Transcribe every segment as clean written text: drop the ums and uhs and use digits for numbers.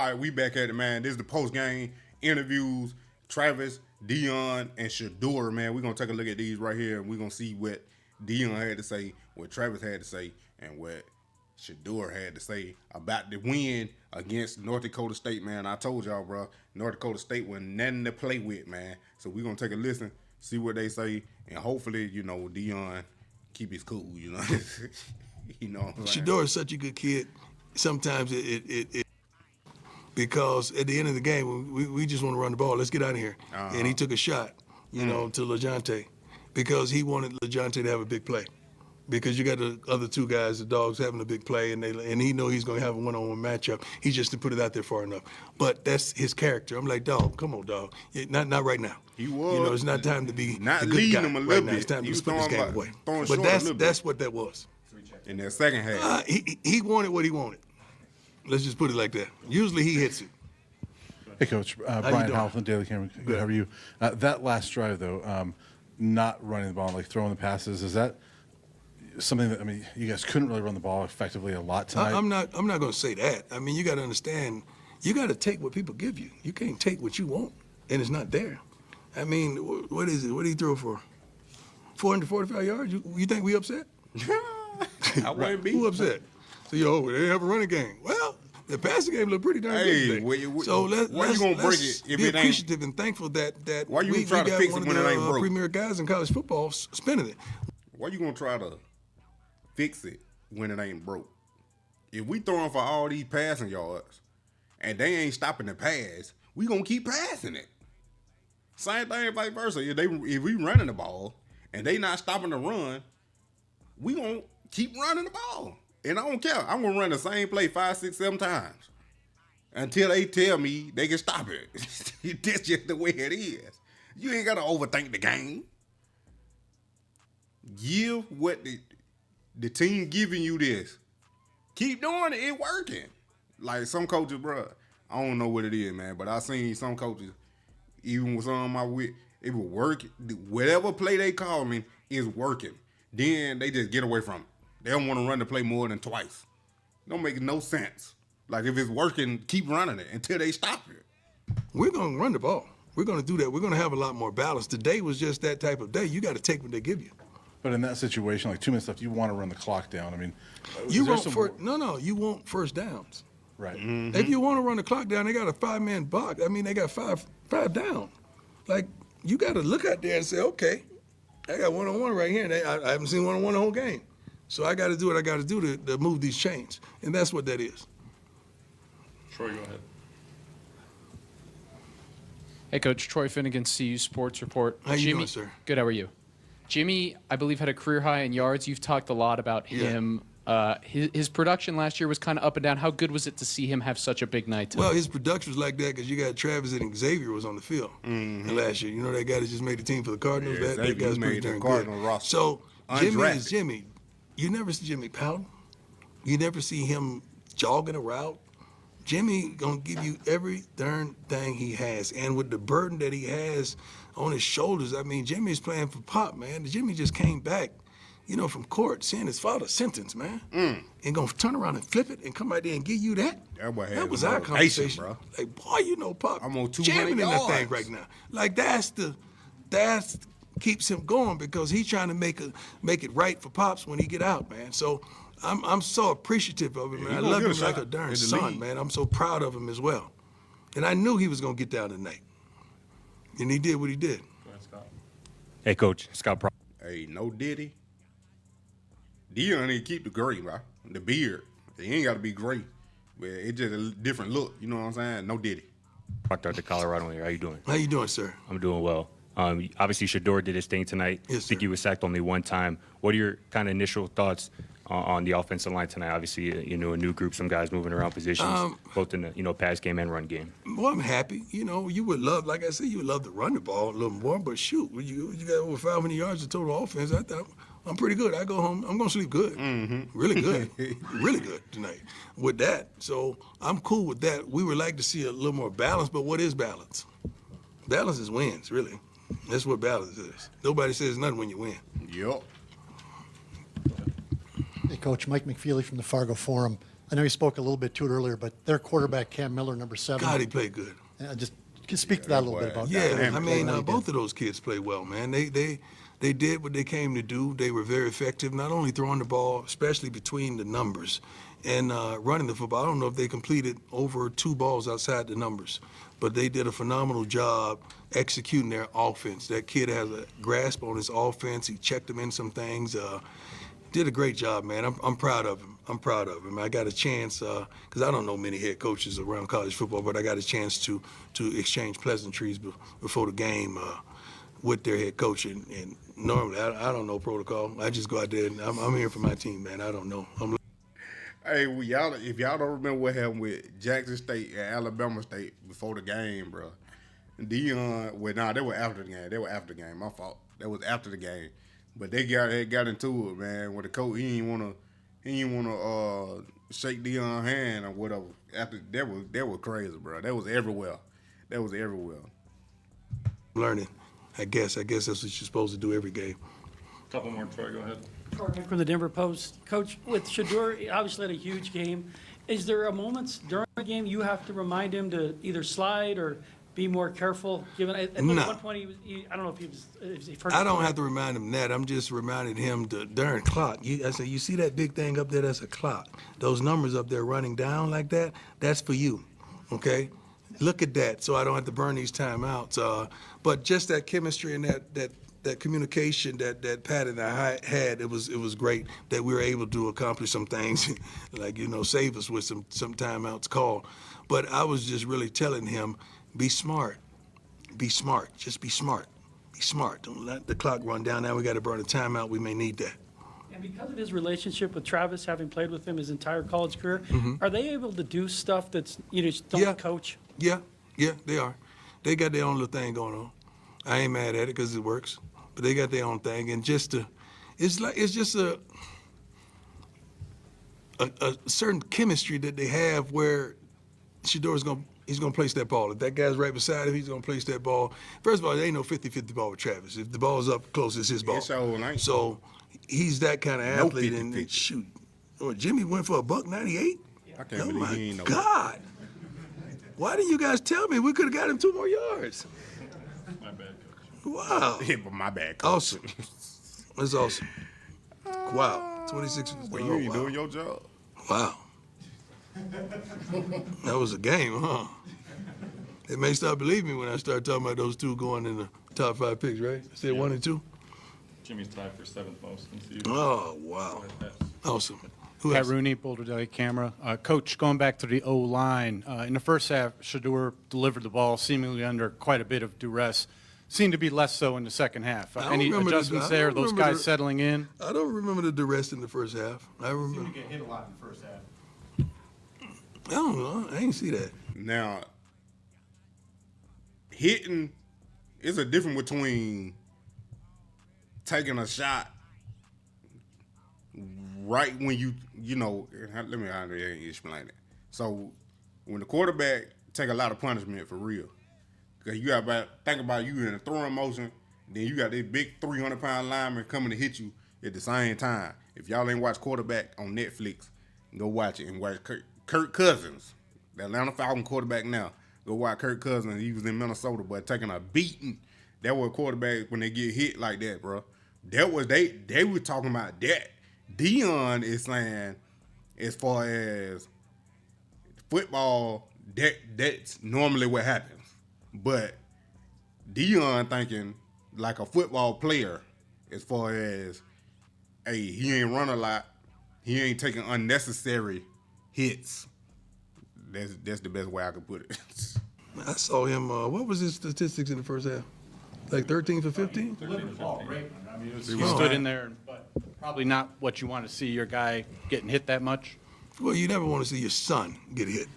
All right, we back at it, man. This is the post-game interviews. Travis, Deion, and Shador, man. We're going to take a look at these right here, and we're going to see what Deion had to say, what Travis had to say, and what Shador had to say about the win against North Dakota State, man. I told y'all, bro, North Dakota State was nothing to play with, man. So we're going to take a listen, see what they say, and hopefully, you know, Deion keep his cool, you know. You know what I'm saying? Shador is such a good kid. Sometimes it because at the end of the game, we just want to run the ball. Let's get out of here. And he took a shot, you know, to LaJohntay because he wanted LaJohntay to have a big play. Because you got the other two guys, the dogs, having a big play, and he know he's going to have a one-on-one matchup. He just didn't put it out there far enough. But that's his character. I'm like, dog, come on, dog. Not right now. He was. You know, it's not time to be not a good leading guy him a right little now. bit. It's time to He was put this game throwing away. short But that's what that was. In that second half. He wanted what he wanted. Let's just put it like that. Usually he hits it. Hey, Coach. Brian Howell from the Daily Camera. Good. How are you? That last drive, though, not running the ball, like throwing the passes, is that something that, I mean, you guys couldn't really run the ball effectively a lot tonight? I'm not going to say that. I mean, you got to understand, you got to take what people give you. You can't take what you want, and it's not there. I mean, what is it? What did he throw for? 445 yards? You think we upset? I wouldn't be. Who upset? So, they didn't have a running game. Well, the passing game looked pretty darn good today. So why you gonna break it if be it ain't? Appreciative and thankful that Why you we try to got fix one it of when the it ain't broke? premier guys in college football spinning it. Why you gonna try to fix it when it ain't broke? If we throwing for all these passing yards and they ain't stopping the pass, we gonna keep passing it. Same thing, vice versa. If we running the ball and they not stopping the run, we gonna keep running the ball. And I don't care. I'm gonna run the same play 5, 6, 7 times until they tell me they can stop it. That's just the way it is. You ain't gotta overthink the game. Give what the team giving you this. Keep doing it. It working. Like some coaches, bro, I don't know what it is, man, but I seen some coaches, even with some of my wit, it will work. Whatever play they call me is working. Then they just get away from it. They don't want to run the play more than twice. Don't make no sense. Like, if it's working, keep running it until they stop it. We're going to run the ball. We're going to do that. We're going to have a lot more balance. Today was just that type of day. You got to take what they give you. But in that situation, like 2 minutes left, you want to run the clock down. I mean, you want first downs. Right. Mm-hmm. If you want to run the clock down, they got a 5-man box. I mean, they got five down. Like, you got to look out there and say, okay, I got one-on-one right here. I haven't seen one-on-one the whole game. So I got to do what I got to do to move these chains. And that's what that is. Troy, go ahead. Hey, Coach. Troy Finnegan, CU Sports Report. How you doing, sir? Good. How are you? Jimmy, I believe, had a career high in yards. You've talked a lot about him. His production last year was kind of up and down. How good was it to see him have such a big night tonight? Well, his production was like that because you got Travis and Xavier was on the field last year. You know that guy that just made the team for the Cardinals? Yeah, that guy's pretty darn good. Roster. So Jimmy Undrafted. is Jimmy. You never see Jimmy pouting. You never see him jogging a route. Jimmy gonna give you every darn thing he has. And with the burden that he has on his shoulders, I mean, Jimmy's playing for Pop, man. Jimmy just came back, from court, seeing his father sentenced, man. And gonna turn around and flip it and come out there and give you that. That was our conversation. bro. Like, boy, Pop I'm on 200 jamming in that thing yards. right now. Like, that's keeps him going because he's trying to make it right for Pops when he get out, man. So I'm so appreciative of him, man. I love him like a darn son, man. I'm so proud of him as well. And I knew he was gonna get down tonight. And he did what he did. Go ahead, Scott. Hey, Coach. Scott Pro. Hey, no Diddy. Deion ain't keep the gray, bro. The beard. He ain't got to be gray. But it's just a different look. You know what I'm saying? No Diddy. Proctor out to Colorado here. How you doing? How you doing, sir? I'm doing well. Obviously, Shador did his thing tonight. Yes, I think sir. he was sacked only one time. What are your kind of initial thoughts on the offensive line tonight? Obviously, a new group, some guys moving around positions, both in the pass game and run game. Well, I'm happy. You would love, like I said, you would love to run the ball a little more, but shoot, you got over 500 yards of total offense. I thought I'm pretty good. I go home, I'm going to sleep good. Really good. Really good tonight with that. So I'm cool with that. We would like to see a little more balance, but what is balance? Balance is wins, really. That's what balance is. Nobody says nothing when you win. Yup. Hey, Coach, Mike McFeely from the Fargo Forum. I know you spoke a little bit to it earlier, but their quarterback, Cam Miller, number 7. God, he played good. Just speak to that a little bit about Yeah, that. I mean, both of those kids played well, man. They did what they came to do. They were very effective, not only throwing the ball, especially between the numbers, and running the football. I don't know if they completed over 2 balls outside the numbers, but they did a phenomenal job executing their offense. That kid has a grasp on his offense. He checked them in some things. Did a great job, man. I'm proud of him. I'm proud of him. I got a chance, because I don't know many head coaches around college football, but I got a chance to exchange pleasantries before the game with their head coach. And normally, I don't know protocol. I just go out there, and I'm here for my team, man. I don't know. Hey, well, if y'all don't remember what happened with Jackson State and Alabama State before the game, bro, Deion, they were after the game. They were after the game. My fault. That was after the game. But they got into it, man. With the coach, he didn't wanna shake Deion's hand or whatever. After that was crazy, bro. That was everywhere. Learning, I guess that's what you're supposed to do every game. Couple more, Troy, go ahead. From the Denver Post. Coach, with Shedeur, he obviously had a huge game. Is there a moment during the game you have to remind him to either slide or be more careful? Given at one point, I don't know if he was. I don't have to remind him that. I'm just reminding him the darn clock. I say, you see that big thing up there? That's a clock. Those numbers up there running down like that, that's for you, okay? Look at that, so I don't have to burn these timeouts. But just that chemistry and that communication that Pat and I had, it was great that we were able to accomplish some things, like, save us with some timeouts called. But I was just really telling him, be smart. Be smart. Just be smart. Be smart. Don't let the clock run down. Now we got to burn a timeout. We may need that. And because of his relationship with Travis, having played with him his entire college career, are they able to do stuff that's don't coach? Yeah, they are. They got their own little thing going on. I ain't mad at it because it works. But they got their own thing, and it's just a certain chemistry that they have where Shedeur he's gonna place that ball. If that guy's right beside him, he's gonna place that ball. First of all, there ain't no 50-50 ball with Travis. If the ball's up close, it's his ball. So he's that kind of athlete. No 50-50. And shoot, Jimmy went for $198. I can't believe he ain't God. Why didn't you guys tell me? We could have got him 2 more yards. My bad, Coach. Wow. Yeah, but my bad, Coach. Awesome. That's awesome. Wow. 26. Well, you ain't doing your job. Wow. That was a game, huh? They may start believing me when I start talking about those 2 going in the top 5 picks, right? I said 1 and 2. Jimmy's tied for 7th most in season. Oh, wow. Awesome. Pat Rooney, Boulder Daily Camera. Coach, going back to the O-line, in the first half, Shedeur delivered the ball seemingly under quite a bit of duress. Seemed to be less so in the second half. Any adjustments there? Those guys settling in? I don't remember the duress in the first half. I remember. Seemed to get hit a lot in the first half. I don't know. I ain't see that. Now, hitting is a difference between taking a shot right when let me explain it. So when the quarterback take a lot of punishment for real, because you got to think about you in a throwing motion, then you got this big 300-pound lineman coming to hit you at the same time. If y'all ain't watch Quarterback on Netflix, go watch it and watch Kirk Cousins, the Atlanta Falcon quarterback now. Go watch Kirk Cousins. He was in Minnesota, but taking a beating. That was a quarterback when they get hit like that, bro. That was they were talking about that. Deion is saying, as far as football, that's normally what happens. But Deion thinking like a football player, as far as, hey, he ain't run a lot, he ain't taking unnecessary hits. That's the best way I could put it. I saw him. What was his statistics in the first half? Like 13 for 15? I mean, he stood in there, but probably not what you want to see your guy getting hit that much. Well, you never want to see your son get hit,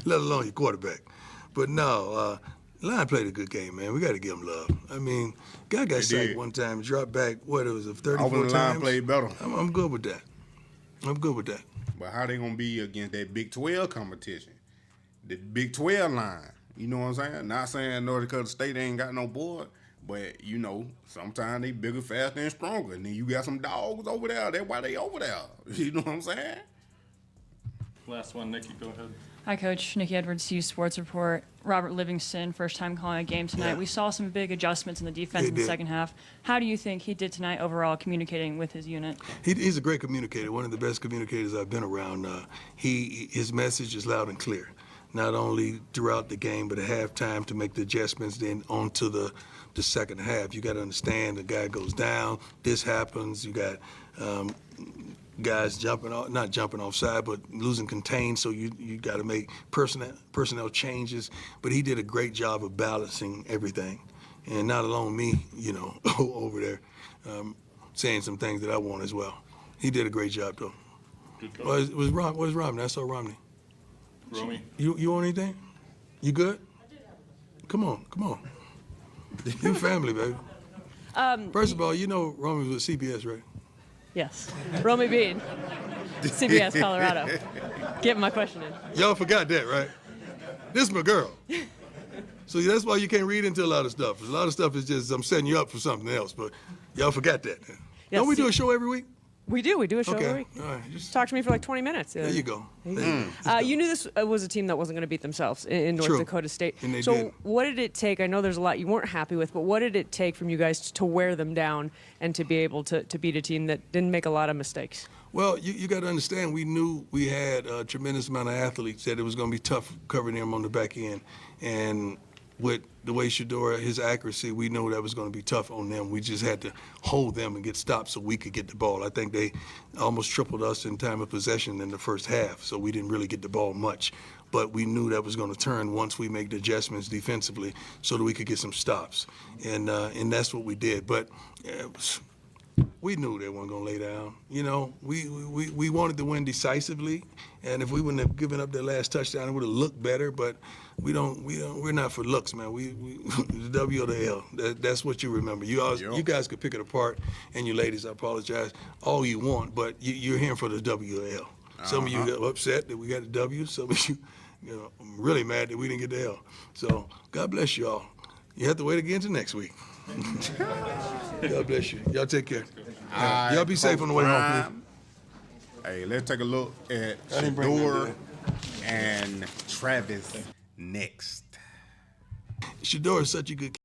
let alone your quarterback. But no, Line played a good game, man. We got to give him love. I mean, guy got sacked one time, dropped back, what, it was 34 times? Line played better. I'm good with that. I'm good with that. But how they going to be against that Big 12 competition? The Big 12 line. You know what I'm saying? Not saying North Dakota State ain't got no board, But, you know, sometimes they bigger, faster, and stronger. And then you got some dogs over there. That's why they over there. You know what I'm saying? Last one, Nikki, go ahead. Hi, Coach. Nikki Edwards, CU Sports Report. Robert Livingston, first time calling a game tonight. Yeah. We saw some big adjustments in the defense in the second half. How do you think he did tonight overall communicating with his unit? He's a great communicator, one of the best communicators I've been around. His message is loud and clear, not only throughout the game, but at halftime to make the adjustments, then on to the second half. You got to understand the guy goes down, this happens, you got guys not jumping offside, but losing contain, so you got to make personnel changes. But he did a great job of balancing everything, and not alone me, you know, over there saying some things that I want as well. He did a great job though. Good coach. Where's Romney? I saw Romney. Romy? You want anything? You good? Come on. You family, baby. First of all, you know Romney was with CBS, right? Yes. Romy Bean, CBS Colorado. Get my question in. Y'all forgot that, right? This is my girl. So that's why you can't read into a lot of stuff. A lot of stuff is just I'm setting you up for something else, but y'all forgot that. Yes, Don't we do a show every week? We do a show every week. All right. Just Talk to me for like 20 minutes. there you go. You knew this was a team that wasn't going to beat themselves in North True. Dakota State. And they so did. what did it take? I know there's a lot you weren't happy with, but what did it take from you guys to wear them down and to be able to beat a team that didn't make a lot of mistakes? Well, you got to understand, we knew we had a tremendous amount of athletes, that it was going to be tough covering them on the back end. And with the way Shedeur, his accuracy, we knew that was going to be tough on them. We just had to hold them and get stopped so we could get the ball. I think they almost tripled us in time of possession in the first half, so we didn't really get the ball much. But we knew that was going to turn once we make the adjustments defensively so that we could get some stops. And that's what we did. But we knew they weren't going to lay down. You know, we wanted to win decisively, and if we wouldn't have given up that last touchdown, it would have looked better. But we're not for looks, man. We the W or the L. That's what you remember. You guys could pick it apart, and you ladies, I apologize, all you want, but you're here for the W or L. Some of you got upset that we got the W. Some of you, I'm really mad that we didn't get the L. So God bless you all. You have to wait again till next week. God bless you. Y'all take care. Y'all be safe on the way home, please. Hey, let's take a look at Shedeur and Travis next. Shedeur is such a good